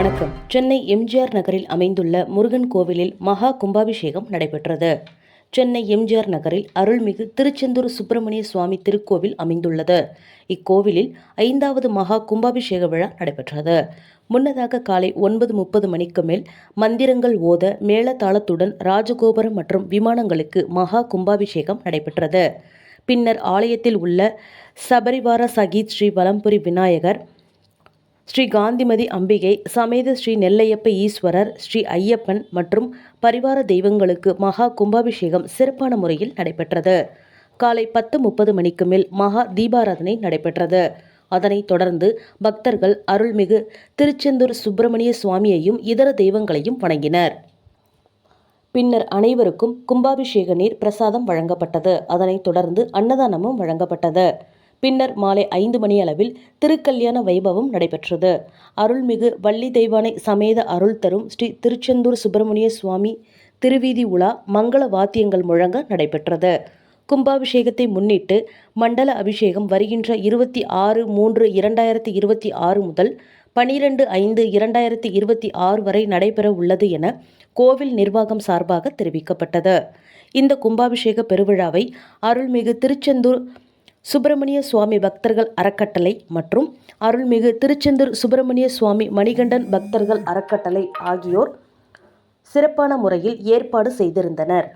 வணக்கம். சென்னை எம்ஜிஆர் நகரில் அமைந்துள்ள முருகன் கோவிலில் மகா கும்பாபிஷேகம் நடைபெற்றது. சென்னை எம்ஜிஆர் நகரில் அருள்மிகு திருச்செந்தூர் சுப்பிரமணிய சுவாமி திருக்கோவில் அமைந்துள்ளது. இக்கோவிலில் 5வது மகா கும்பாபிஷேக விழா நடைபெற்றது. முன்னதாக காலை 9:30 மணிக்கு மேல் மந்திரங்கள் ஓத மேளதாளத்துடன் ராஜகோபுரம் மற்றும் விமானங்களுக்கு மகா கும்பாபிஷேகம் நடைபெற்றது. பின்னர் ஆலயத்தில் உள்ள சபரிவார சகித் ஸ்ரீ வலம்புரி விநாயகர், ஸ்ரீ காந்திமதி அம்பிகை சமேத ஸ்ரீ நெல்லையப்ப ஈஸ்வரர், ஸ்ரீ ஐயப்பன் மற்றும் பரிவார தெய்வங்களுக்கு மகா கும்பாபிஷேகம் சிறப்பான முறையில் நடைபெற்றது. காலை 10:30 மணிக்கு மேல் மகா தீபாராதனை நடைபெற்றது. அதனைத் தொடர்ந்து பக்தர்கள் அருள்மிகு திருச்செந்தூர் சுப்பிரமணிய சுவாமியையும் இதர தெய்வங்களையும் வணங்கினர். பின்னர் அனைவருக்கும் கும்பாபிஷேக நீர் பிரசாதம் வழங்கப்பட்டது. அதனைத் தொடர்ந்து அன்னதானமும் வழங்கப்பட்டது. பின்னர் மாலை 5 மணியளவில் திருக்கல்யாண வைபவம் நடைபெற்றது. அருள்மிகு வள்ளி தெய்வானை சமேத அருள் தரும் ஸ்ரீ திருச்செந்தூர் சுப்பிரமணிய சுவாமி திருவீதி உலா மங்கள வாத்தியங்கள் முழங்க நடைபெற்றது. கும்பாபிஷேகத்தை முன்னிட்டு மண்டல அபிஷேகம் வருகின்ற 26/3/2026 முதல் 12/5/2026 வரை நடைபெற உள்ளது என கோவில் நிர்வாகம் சார்பாக தெரிவிக்கப்பட்டது. இந்த கும்பாபிஷேக பெருவிழாவை அருள்மிகு திருச்செந்தூர் சுப்பிரமணிய சுவாமி பக்தர்கள் அறக்கட்டளை மற்றும் அருள்மிகு திருச்செந்தூர் சுப்பிரமணிய சுவாமி மணிகண்டன் பக்தர்கள் அறக்கட்டளை ஆகியோர் சிறப்பான முறையில் ஏற்பாடு செய்திருந்தனர்.